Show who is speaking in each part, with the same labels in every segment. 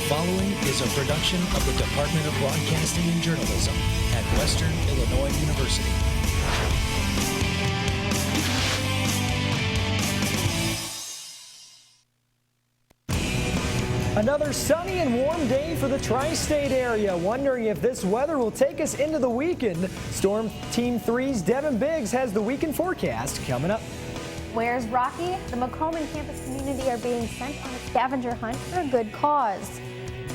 Speaker 1: following is a production of the Department of Broadcasting and Journalism at Western Illinois University.
Speaker 2: Another sunny and warm day for the tri-state area. Wondering if this weather will take us into the weekend. Storm Team 3's Devin Biggs has the weekend forecast coming up.
Speaker 3: Where's Rocky? The Macomb and campus community are being sent on a scavenger hunt for a good cause.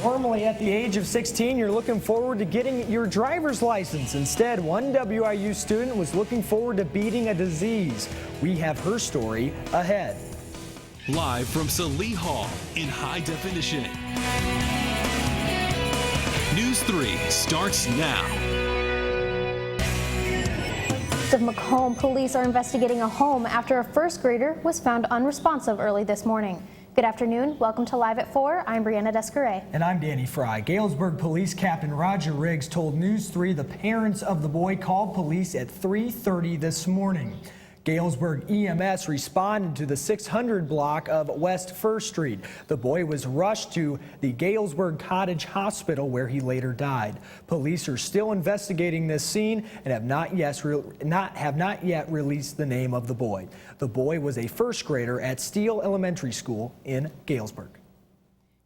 Speaker 2: Normally at the age of 16, you're looking forward to getting your driver's license. Instead, one WIU student was looking forward to beating a disease. We have her story ahead.
Speaker 4: Live from Salee Hall in high definition. News 3 starts now.
Speaker 3: The Macomb police are investigating a home after a first grader was found unresponsive early this morning. Good afternoon. Welcome to Live at 4. I'm Brianna Descaret.
Speaker 2: And I'm Danny Fry. Galesburg Police Captain Roger Riggs told News 3 the parents of the boy called police at 3:30 this morning. Galesburg EMS responded to the 600 block of West 1st Street. The boy was rushed to the Galesburg Cottage Hospital where he later died. Police are still investigating this scene and have not yet released the name of the boy. The boy was a first grader at Steele Elementary School in Galesburg.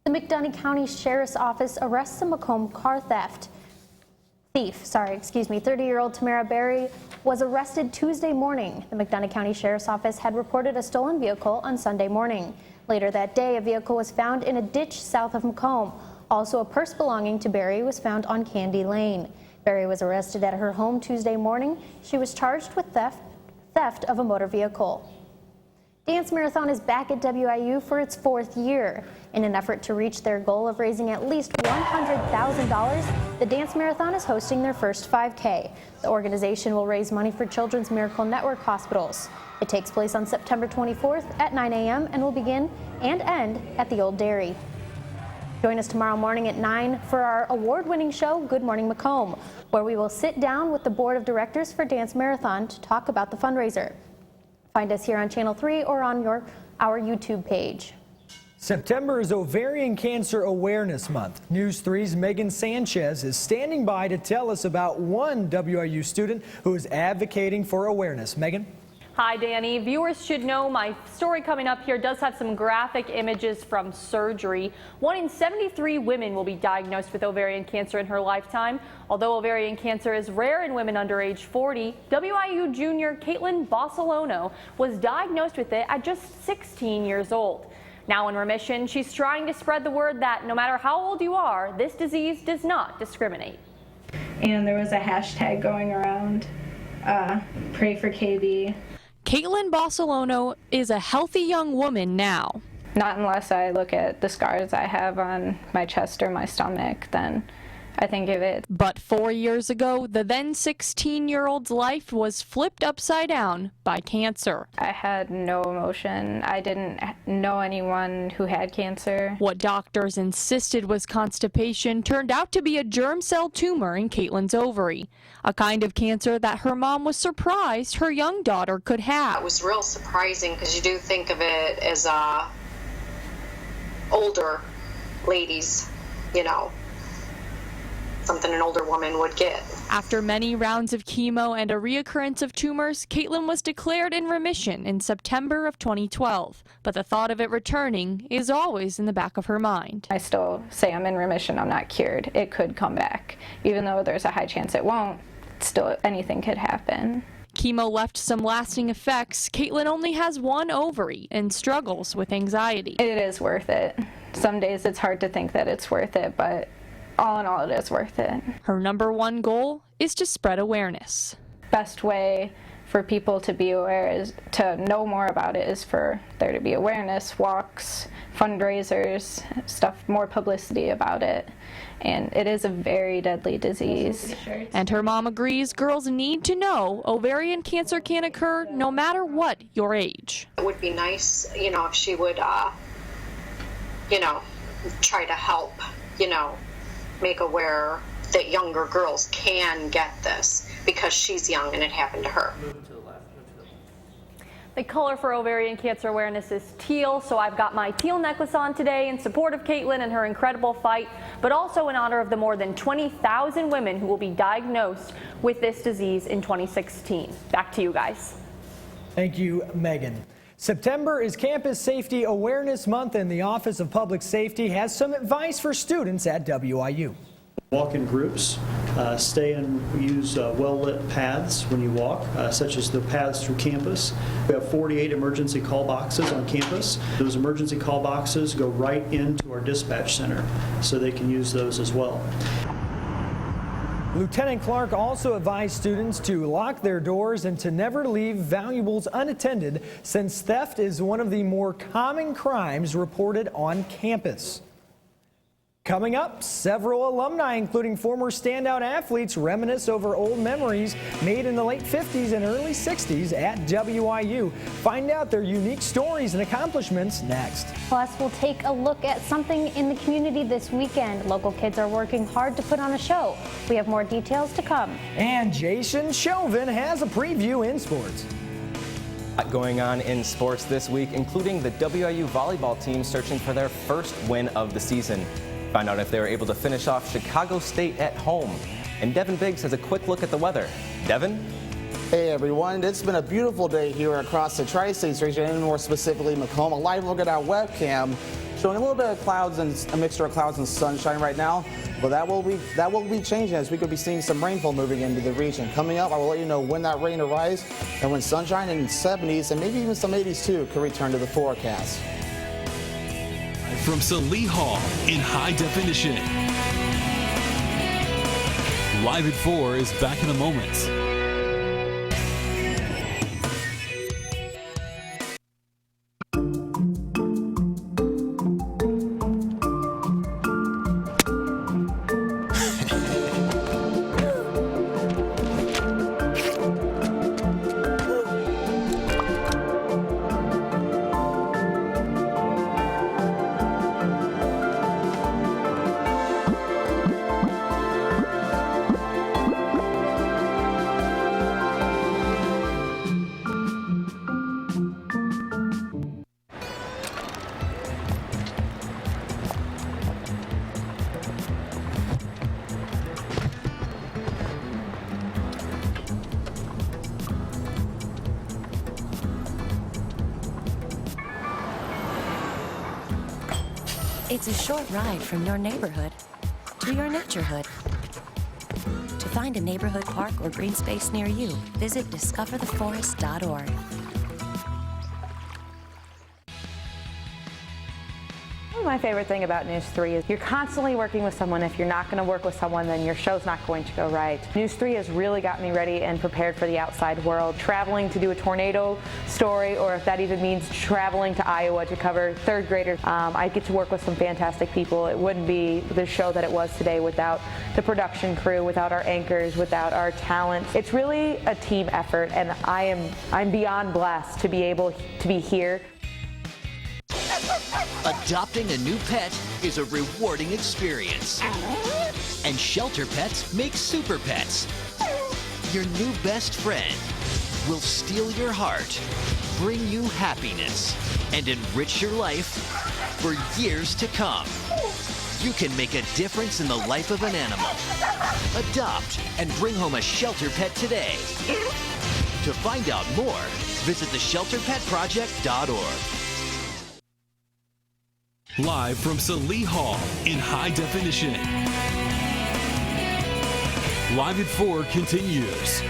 Speaker 3: The McDonough County Sheriff's Office arrests a Macomb car thief. 30-year-old Tamara Berry was arrested Tuesday morning. The McDonough County Sheriff's Office had reported a stolen vehicle on Sunday morning. Later that day, a vehicle was found in a ditch south of Macomb. Also, a purse belonging to Berry was found on Candy Lane. Berry was arrested at her home Tuesday morning. She was charged with theft of a motor vehicle. Dance Marathon is back at WIU for its 4th year. In an effort to reach their goal of raising at least $100,000, the Dance Marathon is hosting their first 5K. The organization will raise money for Children's Miracle Network hospitals. It takes place on September 24th at 9 a.m. and will begin and end at the Old Dairy. Join us tomorrow morning at 9 for our award-winning show, Good Morning Macomb, where we will sit down with the board of directors for Dance Marathon to talk about the fundraiser. Find us here on Channel 3 or on our YouTube page.
Speaker 2: September is Ovarian Cancer Awareness Month. News 3's Megan Sanchez is standing by to tell us about one WIU student who is advocating for awareness. Megan?
Speaker 5: Hi, Danny. Viewers should know my story coming up here does have some graphic images from surgery. 1 in 73 women will be diagnosed with ovarian cancer in her lifetime. Although ovarian cancer is rare in women under age 40, WIU junior Caitlin Bossolono was diagnosed with it at just 16 years old. Now in remission, she's trying to spread the word that no matter how old you are, this disease does not discriminate.
Speaker 6: And there was a hashtag going around, pray for KB.
Speaker 5: Caitlin Bossolono is a healthy young woman now.
Speaker 6: Not unless I look at the scars I have on my chest or my stomach, then I think of it.
Speaker 5: But 4 years ago, the then 16-year-old's life was flipped upside down by cancer.
Speaker 6: I had no emotion. I didn't know anyone who had cancer.
Speaker 5: What doctors insisted was constipation turned out to be a germ cell tumor in Caitlin's ovary, a kind of cancer that her mom was surprised her young daughter could have.
Speaker 7: It was real surprising because you do think of it as older ladies, you know, something an older woman would get.
Speaker 5: After many rounds of chemo and a reoccurrence of tumors, Caitlin was declared in remission in September of 2012. But the thought of it returning is always in the back of her mind.
Speaker 6: I still say I'm in remission, I'm not cured. It could come back. Even though there's a high chance it won't, still anything could happen.
Speaker 5: Chemo left some lasting effects. Caitlin only has one ovary and struggles with anxiety.
Speaker 6: It is worth it. Some days it's hard to think that it's worth it, but all in all, it is worth it.
Speaker 5: Her #1 goal is to spread awareness.
Speaker 6: Best way for people to be aware is to know more about it is for there to be awareness, walks, fundraisers, stuff, more publicity about it. And it is a very deadly disease.
Speaker 5: And her mom agrees girls need to know ovarian cancer can occur no matter what your age.
Speaker 7: It would be nice, you know, if she would, try to help, make aware that younger girls can get this because she's young and it happened to her.
Speaker 5: The color for ovarian cancer awareness is teal, so I've got my teal necklace on today in support of Caitlin and her incredible fight, but also in honor of the more than 20,000 women who will be diagnosed with this disease in 2016. Back to you guys.
Speaker 2: Thank you, Megan. September is Campus Safety Awareness Month, and the Office of Public Safety has some advice for students at WIU.
Speaker 8: Walk in groups, stay and use well-lit paths when you walk, such as the paths through campus. We have 48 emergency call boxes on campus. Those emergency call boxes go right into our dispatch center, so they can use those as well.
Speaker 2: Lieutenant Clark also advised students to lock their doors and to never leave valuables unattended, since theft is one of the more common crimes reported on campus. Coming up, several alumni, including former standout athletes, reminisce over old memories made in the late 50s and early 60s at WIU. Find out their unique stories and accomplishments next.
Speaker 3: Plus, we'll take a look at something in the community this weekend. Local kids are working hard to put on a show. We have more details to come.
Speaker 2: And Jason Chauvin has a preview in sports.
Speaker 9: Going on in sports this week, including the WIU volleyball team searching for their first win of the season. Find out if they were able to finish off Chicago State at home. And Devin Biggs has a quick look at the weather. Devin?
Speaker 10: Hey everyone, it's been a beautiful day here across the Tri-States region, and more specifically Macomb. A live look at our webcam showing a little bit of clouds and a mixture of clouds and sunshine right now. But that will be changing as we could be seeing some rainfall moving into the region. Coming up, I will let you know when that rain arrives and when sunshine in the 70s and maybe even some 80s too could return to the forecast.
Speaker 4: From Salee Hall in high definition. Live at 4 is back in a moment.
Speaker 11: It's a short ride from your neighborhood to your naturehood. To find a neighborhood park or green space near you, visit discovertheforest.org.
Speaker 12: My favorite thing about News 3 is you're constantly working with someone. If you're not going to work with someone, then your show's not going to go right. News 3 has really got me ready and prepared for the outside world. Traveling to do a tornado story, or if that even means traveling to Iowa to cover third graders, I get to work with some fantastic people. It wouldn't be the show that it was today without the production crew, without our anchors, without our talent. It's really a team effort, and I'm beyond blessed to be able to be here.
Speaker 13: Adopting a new pet is a rewarding experience. And shelter pets make super pets. Your new best friend will steal your heart, bring you happiness, and enrich your life for years to come. You can make a difference in the life of an animal. Adopt and bring home a shelter pet today. To find out more, visit theshelterpetproject.org.
Speaker 4: Live from Salee Hall in high definition. Live at 4 continues.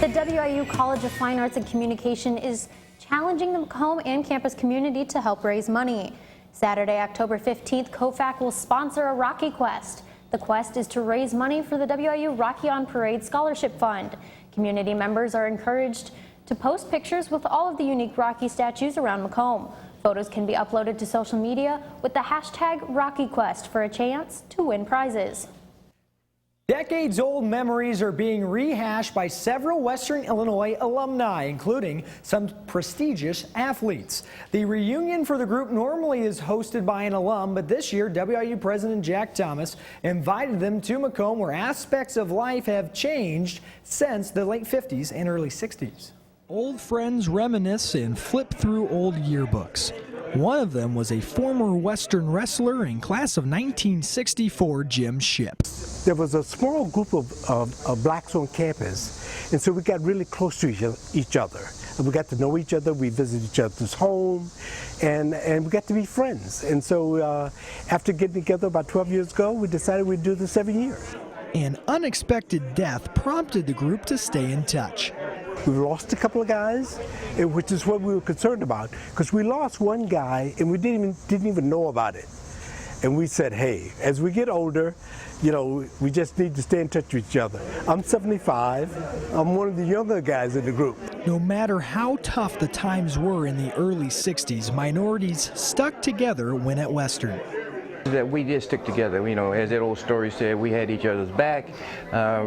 Speaker 3: The WIU College of Fine Arts and Communication is challenging the Macomb and campus community to help raise money. Saturday, October 15th, COFAC will sponsor a Rocky Quest. The quest is to raise money for the WIU Rocky on Parade Scholarship Fund. Community members are encouraged to post pictures with all of the unique Rocky statues around Macomb. Photos can be uploaded to social media with the hashtag RockyQuest for a chance to win prizes.
Speaker 2: Decades-old memories are being rehashed by several Western Illinois alumni, including some prestigious athletes. The reunion for the group normally is hosted by an alum, but this year WIU President Jack Thomas invited them to Macomb, where aspects of life have changed since the late 50s and early 60s. Old friends reminisce and flip through old yearbooks. One of them was a former Western wrestler in class of 1964, Jim Shipp.
Speaker 14: There was a small group of blacks on campus, and so we got really close to each other. And we got to know each other, we visited each other's home, and we got to be friends. And so after getting together about 12 years ago, we decided we'd do this every year.
Speaker 2: An unexpected death prompted the group to stay in touch.
Speaker 14: We lost a couple of guys, which is what we were concerned about, because we lost one guy and we didn't even know about it. And we said, hey, as we get older, you know, we just need to stay in touch with each other. I'm 75. I'm one of the younger guys in the group.
Speaker 2: No matter how tough the times were in the early 60s, minorities stuck together when at Western.
Speaker 15: That we did stick together, you know, as that old story said, we had each other's back.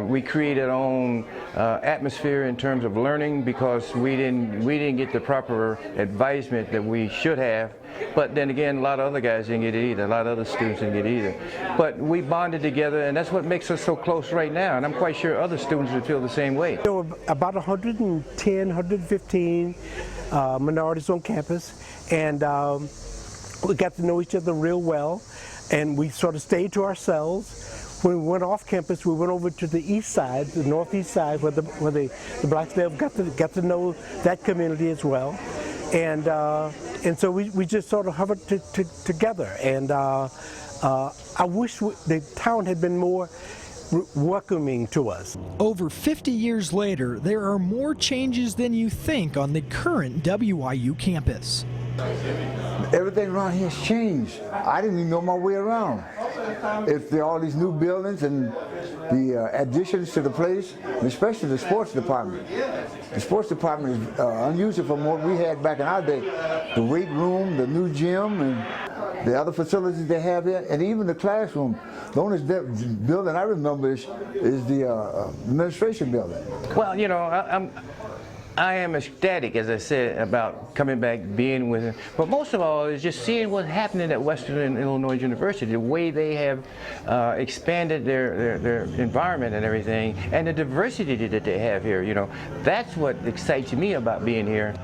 Speaker 15: We created our own atmosphere in terms of learning because we didn't get the proper advisement that we should have. But then again, a lot of other guys didn't get it either. A lot of other students didn't get it either. But we bonded together, and that's what makes us so close right now. And I'm quite sure other students would feel the same way.
Speaker 14: There were about 110, 115 minorities on campus, and we got to know each other real well. And we sort of stayed to ourselves. When we went off campus, we went over to the east side, the northeast side, where the blacks there got to know that community as well. And so we just sort of hovered together. And I wish the town had been more welcoming to us.
Speaker 2: Over 50 years later, there are more changes than you think on the current WIU campus.
Speaker 16: Everything around here has changed. I didn't even know my way around. If there are all these new buildings and the additions to the place, especially the sports department. The sports department is unusual from what we had back in our day. The weight room, the new gym, and the other facilities they have here, and even the classroom. The only building I remember is the administration building.
Speaker 15: Well, you know, I am ecstatic, as I said, about coming back, being with him. But most of all is just seeing what's happening at Western Illinois University, the way they have expanded their environment and everything, and the diversity that they have here. You know, that's what excites me about being here.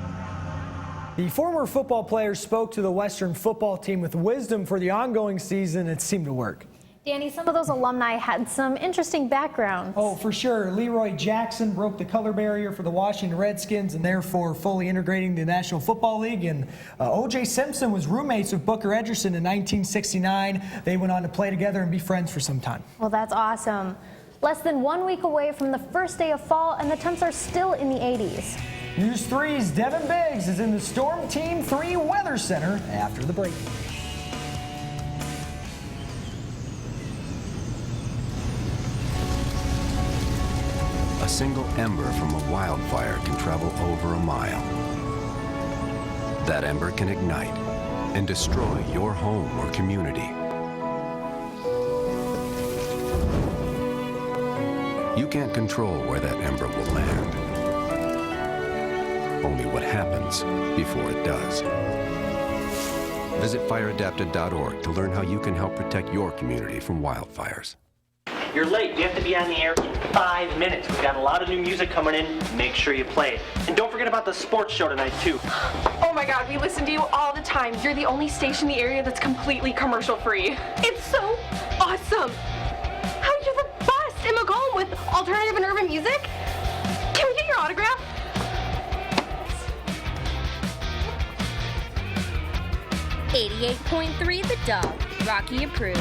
Speaker 2: The former football players spoke to the Western football team with wisdom for the ongoing season. It seemed to work.
Speaker 3: Danny, some of those alumni had some interesting backgrounds.
Speaker 2: Oh, for sure. Leroy Jackson broke the color barrier for the Washington Redskins and therefore fully integrating the National Football League. And O.J. Simpson was roommates with Booker Edgerson in 1969. They went on to play together and be friends for some time.
Speaker 3: Well, that's awesome. Less than 1 week away from the first day of fall, and the temps are still in the 80s.
Speaker 2: News 3's Devin Biggs is in the Storm Team 3 Weather Center after the break.
Speaker 17: A single ember from a wildfire can travel over a mile. That ember can ignite and destroy your home or community. You can't control where that ember will land. Only what happens before it does. Visit fireadapted.org to learn how you can help protect your community from wildfires.
Speaker 18: You're late. You have to be on the air in 5 minutes. We've got a lot of new music coming in. Make sure you play it. And don't forget about the sports show tonight, too.
Speaker 19: Oh my God, we listen to you all the time. You're the only station in the area that's completely commercial-free. It's so awesome. How you're the best in Macomb with alternative and urban music. Can we get your autograph?
Speaker 20: 88.3 The Dog. Rocky approved.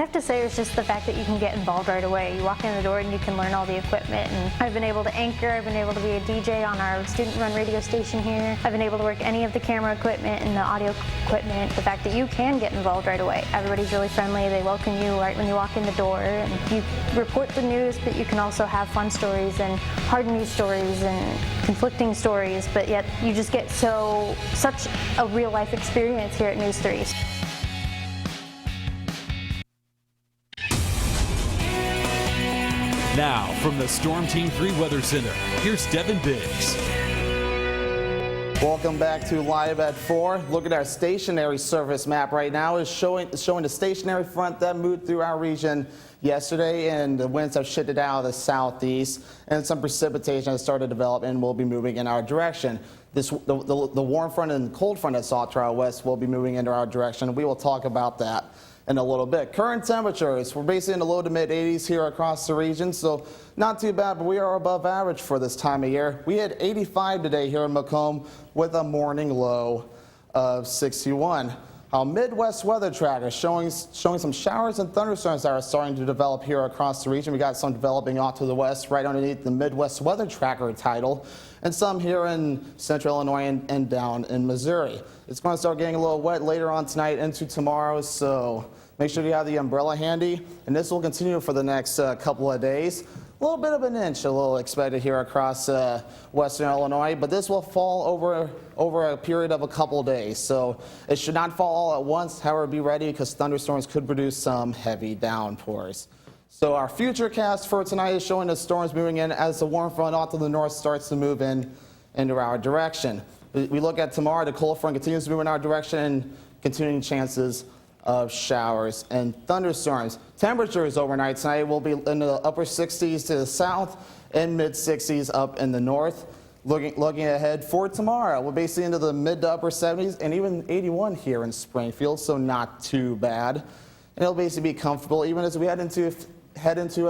Speaker 3: have to say it's just the fact that you can get involved right away. You walk in the door and you can learn all the equipment. And I've been able to anchor, I've been able to be a DJ on our student-run radio station here. I've been able to work any of the camera equipment and the audio equipment. The fact that you can get involved right away. Everybody's really friendly. They welcome you right when you walk in the door. And you report the news, but you can also have fun stories and hard news stories and conflicting stories, but yet you just get such a real-life experience here at News 3.
Speaker 4: Now, from the Storm Team 3 Weather Center, here's Devin Biggs.
Speaker 10: Welcome back to Live at 4. Look at our stationary surface map right now. It's showing the stationary front that moved through our region yesterday, and the winds have shifted out of the southeast, and some precipitation has started to develop and will be moving in our direction. The warm front and cold front that saw to our west will be moving into our direction. We will talk about that in a little bit. Current temperatures, we're basically in the low to mid 80s here across the region, so not too bad, but we are above average for this time of year. We had 85 today here in Macomb with a morning low of 61. Our Midwest weather tracker showing some showers and thunderstorms that are starting to develop here across the region. We got some developing off to the west right underneath the Midwest weather tracker title, and some here in central Illinois and down in Missouri. It's going to start getting a little wet later on tonight into tomorrow, so make sure you have the umbrella handy, and this will continue for the next couple of days. A little bit of an inch, a little expected here across western Illinois, but this will fall over a period of a couple of days, so it should not fall all at once. However, be ready because thunderstorms could produce some heavy downpours. So our future cast for tonight is showing the storms moving in as the warm front off to the north starts to move into our direction. We look at tomorrow, the cold front continues to move in our direction and continuing chances of showers and thunderstorms. Temperatures overnight tonight will be in the upper 60s to the south and mid 60s up in the north. Looking ahead for tomorrow, we're basically into the mid to upper 70s and even 81 here in Springfield, so not too bad. And it'll basically be comfortable even as we head into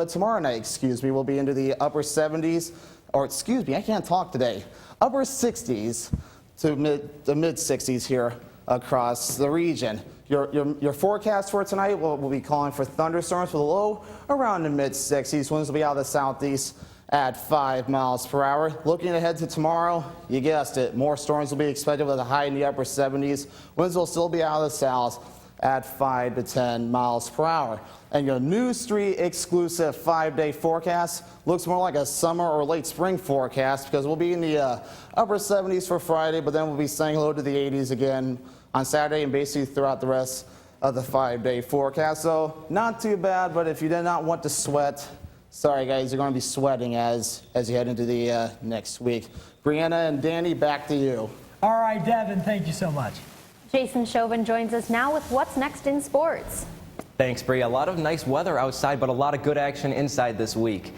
Speaker 10: tomorrow night, we'll be into the upper 70s, or I can't talk today, upper 60s to the mid 60s here across the region. Your forecast for tonight will be calling for thunderstorms with a low around the mid 60s. Winds will be out of the southeast at 5 miles per hour. Looking ahead to tomorrow, you guessed it, more storms will be expected with a high in the upper 70s. Winds will still be out of the south at 5 to 10 miles per hour. And your News 3 exclusive 5-day forecast looks more like a summer or late spring forecast because we'll be in the upper 70s for Friday, but then we'll be staying low to the 80s again on Saturday and basically throughout the rest of the 5-day forecast. So not too bad, but if you did not want to sweat, sorry guys, you're going to be sweating as you head into the next week. Brianna and Danny, back to you.
Speaker 2: All right, Devin, thank you so much.
Speaker 3: Jason Chauvin joins us now with what's next in sports.
Speaker 9: Thanks, Bree. A lot of nice weather outside, but a lot of good action inside this week.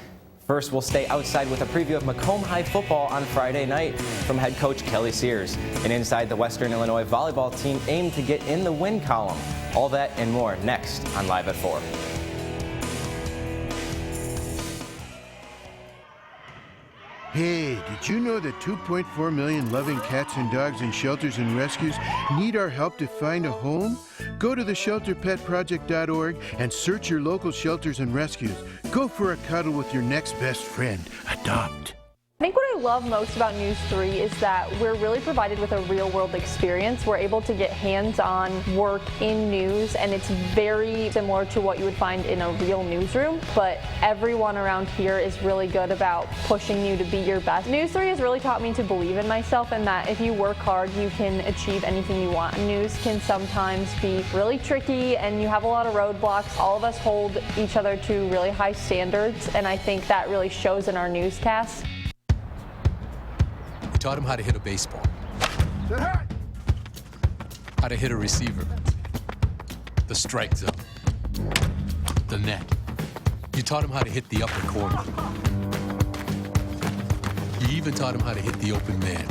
Speaker 9: First, we'll stay outside with a preview of Macomb High football on Friday night from head coach Kelly Sears. And inside, the Western Illinois volleyball team aim to get in the win column. All that and more next on Live at 4.
Speaker 21: Hey, did you know that 2.4 million loving cats and dogs in shelters and rescues need our help to find a home? Go to theshelterpetproject.org and search your local shelters and rescues. Go for a cuddle with your next best friend. Adopt.
Speaker 5: I think what I love most about News 3 is that we're really provided with a real-world experience. We're able to get hands-on work in news, and it's very similar to what you would find in a real newsroom, but everyone around here is really good about pushing you to be your best. News 3 has really taught me to believe in myself and that if you work hard, you can achieve anything you want. News can sometimes be really tricky, and you have a lot of roadblocks. All of us hold each other to really high standards, and I think that really shows in our newscasts.
Speaker 22: Taught him how to hit a baseball, how to hit a receiver, the strike zone, the net. You taught him how to hit the upper corner. You even taught him how to hit the open man.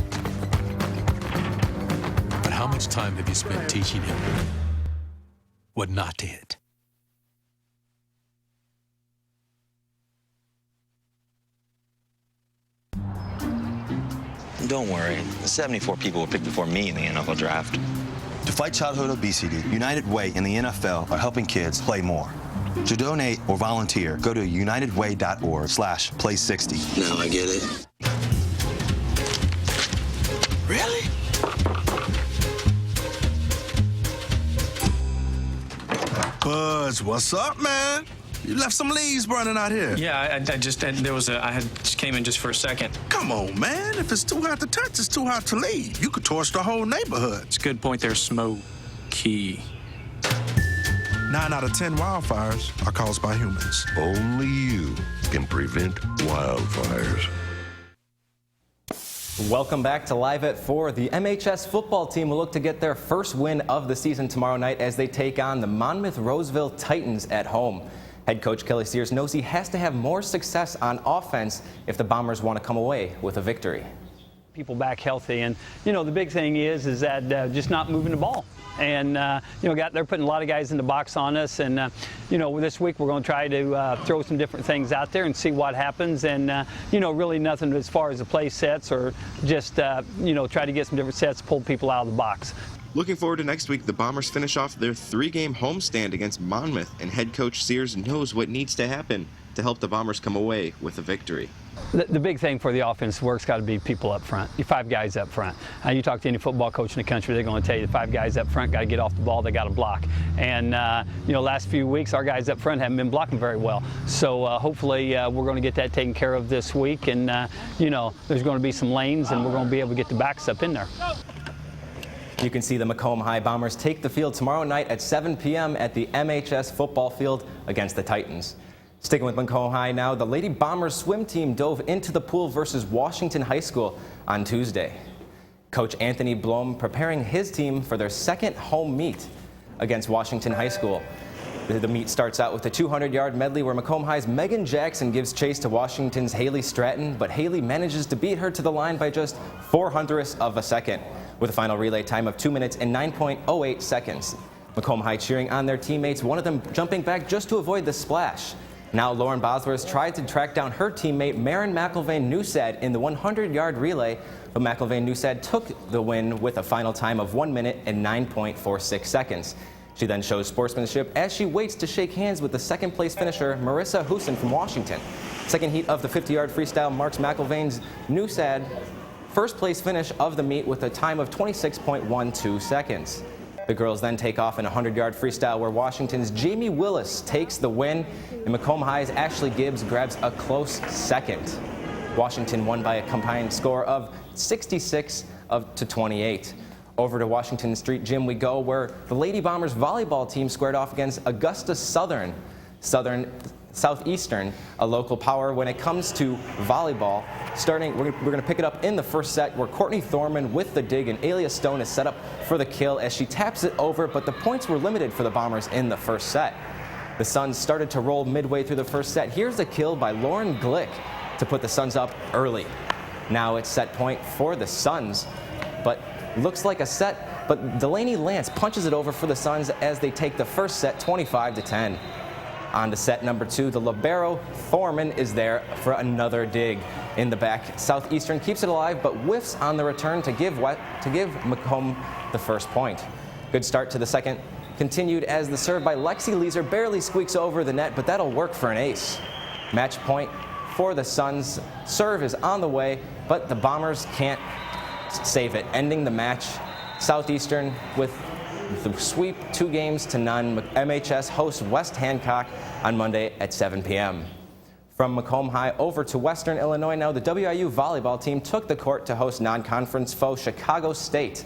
Speaker 22: But how much time have you spent teaching him what not to hit?
Speaker 23: Don't worry, 74 people were picked before me in the NFL draft.
Speaker 24: To fight childhood obesity, United Way and the NFL are helping kids play more.
Speaker 23: To donate or volunteer, go to unitedway.org/play60.
Speaker 1: Now I get it.
Speaker 23: Really?
Speaker 1: Buzz, what's up, man? You left some leaves burning out here.
Speaker 6: Yeah, I just came in just for a second.
Speaker 1: Come on, man. If it's too hot to touch, it's too hot to leave. You could torch the whole neighborhood.
Speaker 6: It's a good point there, Smokey.
Speaker 1: 9 out of 10 wildfires are caused by humans.
Speaker 17: Only you can prevent wildfires.
Speaker 9: Welcome back to Live at 4. The MHS football team will look to get their first win of the season tomorrow night as they take on the Monmouth-Roseville Titans at home. Head coach Kelly Sears knows he has to have more success on offense if the Bombers want to come away with a victory.
Speaker 7: People back healthy, and the big thing is that just not moving the ball, and they're putting a lot of guys in the box on us, and this week we're going to try to throw some different things out there and see what happens, and really nothing as far as the play sets or just try to get some different sets, pull people out of the box.
Speaker 24: Looking forward to next week, the Bombers finish off their 3-game homestand against Monmouth, and head coach Sears knows what needs to happen to help the Bombers come away with a victory.
Speaker 7: The big thing for the offense work's got to be people up front. You 5 guys up front. You talk to any football coach in the country, they're going to tell you the 5 guys up front got to get off the ball, they got to block. And last few weeks our guys up front haven't been blocking very well. So hopefully we're going to get that taken care of this week, and there's going to be some lanes, and we're going to be able to get the backs up in there.
Speaker 9: You can see the Macomb High Bombers take the field tomorrow night at 7 p.m. at the MHS football field against the Titans. Sticking with Macomb High now, the Lady Bombers swim team dove into the pool versus Washington High School on Tuesday. Coach Anthony Blom preparing his team for their second home meet against Washington High School. The meet starts out with a 200-yard medley where Macomb High's Megan Jackson gives chase to Washington's Haley Stratton, but Haley manages to beat her to the line by just 0.04 of a second, with a final relay time of 2 minutes and 9.08 seconds. Macomb High cheering on their teammates, one of them jumping back just to avoid the splash. Now Lauren Bosworth tried to track down her teammate Marin McIlvain-Newsad in the 100-yard relay, but McIlvain-Newsad took the win with a final time of 1 minute and 9.46 seconds. She then shows sportsmanship as she waits to shake hands with the second-place finisher Marissa Husin from Washington. Second heat of the 50-yard freestyle marks McIlvain-Newsad first-place finish of the meet with a time of 26.12 seconds. The girls then take off in a 100-yard freestyle where Washington's Jamie Willis takes the win, and Macomb High's Ashley Gibbs grabs a close second. Washington won by a combined score of 66-28. Over to Washington Street Gym we go, where the Lady Bombers volleyball team squared off against Augusta Southeastern, a local power when it comes to volleyball. We're going to pick it up in the first set where Courtney Thorman with the dig and Alia Stone is set up for the kill as she taps it over, but the points were limited for the Bombers in the first set. The Suns started to roll midway through the first set. Here's a kill by Lauren Glick to put the Suns up early. Now it's set point for the Suns, but looks like a set, but Delaney Lance punches it over for the Suns as they take the first set 25-10. On to set number 2, the libero Thorman is there for another dig in the back. Southeastern keeps it alive but whiffs on the return to give Macomb the first point. Good start to the second. Continued as the serve by Lexi Leeser barely squeaks over the net, but that'll work for an ace. Match point for the Suns. Serve is on the way, but the Bombers can't save it, ending the match. Southeastern with the sweep 2-0. MHS hosts West Hancock on Monday at 7 p.m. From Macomb High over to Western Illinois now, the WIU volleyball team took the court to host non-conference foe Chicago State.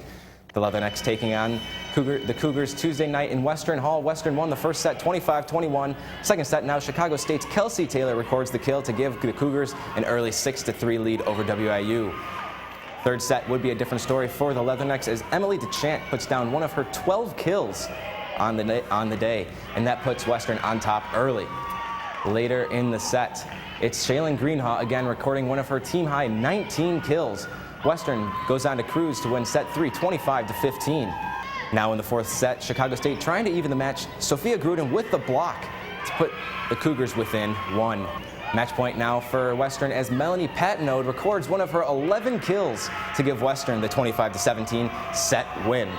Speaker 9: The Leathernecks taking on the Cougars Tuesday night in Western Hall. Western won the first set 25-21. Second set now, Chicago State's Kelsey Taylor records the kill to give the Cougars an early 6-3 lead over WIU. Third set would be a different story for the Leathernecks as Emily DeChant puts down one of her 12 kills on the day, and that puts Western on top early. Later in the set, it's Shaylin Greenhaw again recording one of her team-high 19 kills. Western goes on to cruise to win set 3, 25-15. Now in the fourth set, Chicago State trying to even the match. Sophia Gruden with the block to put the Cougars within 1. Match point now for Western as Melanie Patnode records one of her 11 kills to give Western the 25-17 set win.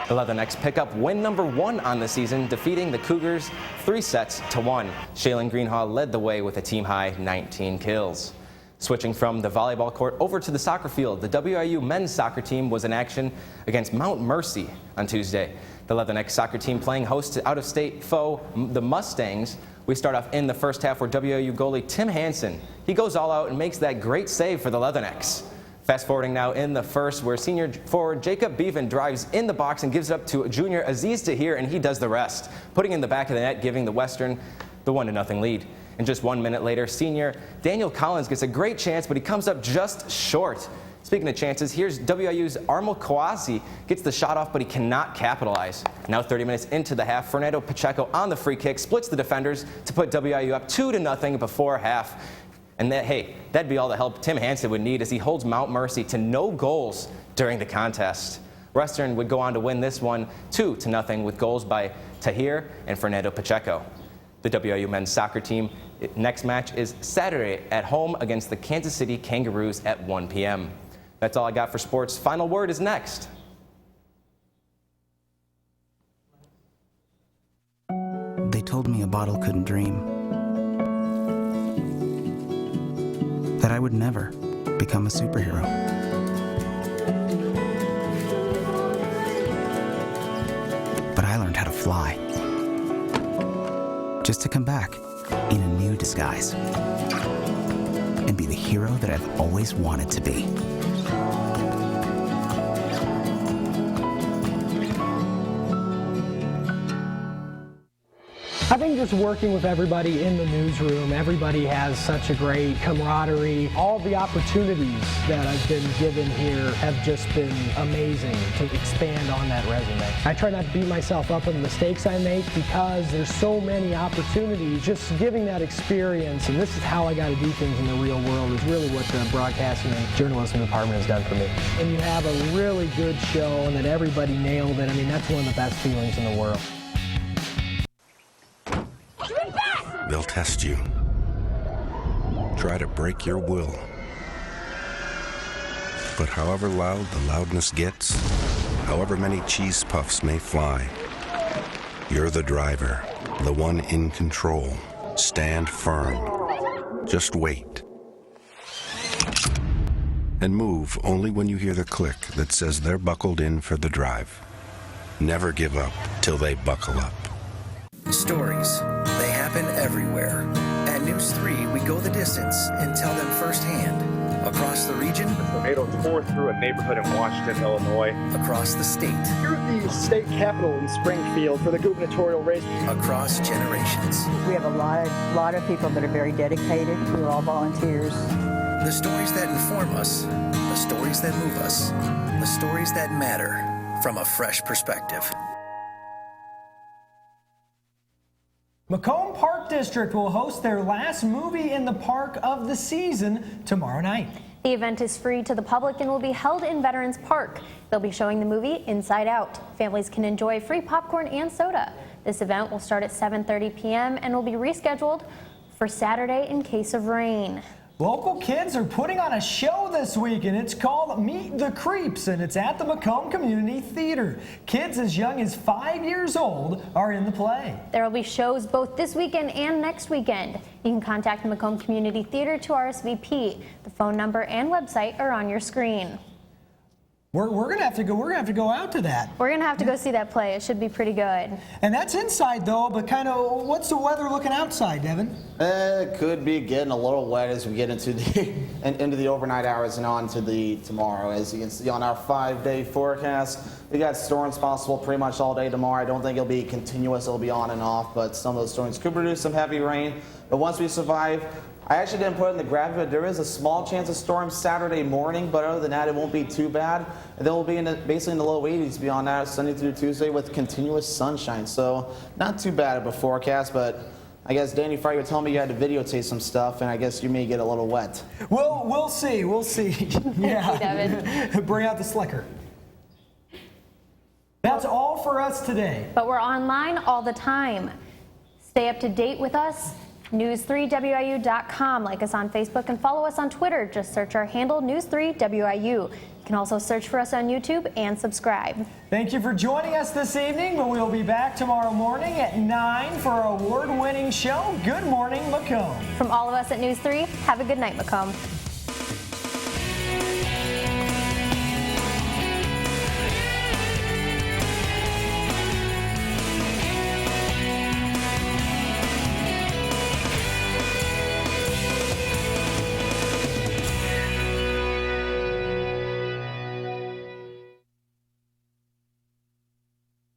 Speaker 9: The Leathernecks pick up win number 1 on the season, defeating the Cougars 3-1. Shaylin Greenhaw led the way with a team-high 19 kills. Switching from the volleyball court over to the soccer field, the WIU men's soccer team was in action against Mount Mercy on Tuesday. The Leathernecks soccer team playing host to out-of-state foe, the Mustangs. We start off in the first half where WIU goalie Tim Hansen, he goes all out and makes that great save for the Leathernecks. Fast forwarding now in the first where senior forward Jacob Bevan drives in the box and gives it up to junior Aziz Tahir, and he does the rest, putting in the back of the net, giving the Western the 1-0 lead. And just 1 minute later, senior Daniel Collins gets a great chance, but he comes up just short. Speaking of chances, here's WIU's Armel Kawasi, gets the shot off, but he cannot capitalize. Now 30 minutes into the half, Fernando Pacheco on the free kick splits the defenders to put WIU up 2-0 before half. And that'd be all the help Tim Hansen would need as he holds Mount Mercy to no goals during the contest. Western would go on to win this one 2-0 with goals by Tahir and Fernando Pacheco. The WIU men's soccer team next match is Saturday at home against the Kansas City Kangaroos at 1 p.m. That's all I got for sports. Final word is next.
Speaker 8: They told me a bottle couldn't dream. That I would never become a superhero. But I learned how to fly. Just to come back in a new disguise and be the hero that I've always wanted to be.
Speaker 2: I think just working with everybody in the newsroom, everybody has such a great camaraderie. All the opportunities that I've been given here have just been amazing to expand on that resume. I try not to beat myself up on the mistakes I make because there's so many opportunities. Just giving that experience, and this is how I got to do things in the real world, is really what the broadcasting and journalism department has done for me. And you have a really good show and that everybody nailed it. I mean, that's one of the best feelings in the world.
Speaker 17: They'll test you. Try to break your will. But however loud the loudness gets, however many cheese puffs may fly, you're the driver, the one in control. Stand firm. Just wait. And move only when you hear the click that says they're buckled in for the drive. Never give up till they buckle up.
Speaker 11: Stories. They happen everywhere. At NEWS3, we go the distance and tell them firsthand. Across the region.
Speaker 12: The tornado tore through a neighborhood in Washington, Illinois.
Speaker 11: Across the state.
Speaker 13: Here at the state capitol in Springfield for the gubernatorial race.
Speaker 11: Across generations.
Speaker 25: We have a lot of people that are very dedicated. We're all volunteers.
Speaker 11: The stories that inform us. The stories that move us. The stories that matter from a fresh perspective.
Speaker 2: Macomb Park District will host their last movie in the park of the season tomorrow night.
Speaker 3: The event is free to the public and will be held in Veterans Park. They'll be showing the movie Inside Out. Families can enjoy free popcorn and soda. This event will start at 7:30 p.m. and will be rescheduled for Saturday in case of rain.
Speaker 2: Local kids are putting on a show this week, and it's called Meet the Creeps, and it's at the Macomb Community Theater. Kids as young as 5 years old are in the play.
Speaker 3: There will be shows both this weekend and next weekend. You can contact the Macomb Community Theater to RSVP. The phone number and website are on your screen.
Speaker 2: We're gonna have to go out to that.
Speaker 3: We're gonna have to go see that play. It should be pretty good.
Speaker 2: And that's inside though, but kind of what's the weather looking outside, Devin?
Speaker 10: It could be getting a little wet as we get into the overnight hours and on to the tomorrow. As you can see on our 5-day forecast, we got storms possible pretty much all day tomorrow. I don't think it'll be continuous, it'll be on and off, but some of those storms could produce some heavy rain. But once we survive, I actually didn't put it in the graphic, but there is a small chance of storms Saturday morning, but other than that, it won't be too bad. And then we'll be basically in the low 80s beyond that, Sunday through Tuesday with continuous sunshine. So not too bad of a forecast, but I guess, Danny Frye, you were telling me you had to videotape some stuff, and I guess you may get a little wet.
Speaker 2: Well, we'll see. Yeah.
Speaker 3: Devin.
Speaker 2: Bring out the slicker. That's all for us today.
Speaker 3: But we're online all the time. Stay up to date with us. news3wiu.com. Like us on Facebook and follow us on Twitter. Just search our handle News3WIU. You can also search for us on YouTube and subscribe.
Speaker 2: Thank you for joining us this evening, but we'll be back tomorrow morning at 9 for our award-winning show, Good Morning Macomb.
Speaker 3: From all of us at News 3, have a good night, Macomb.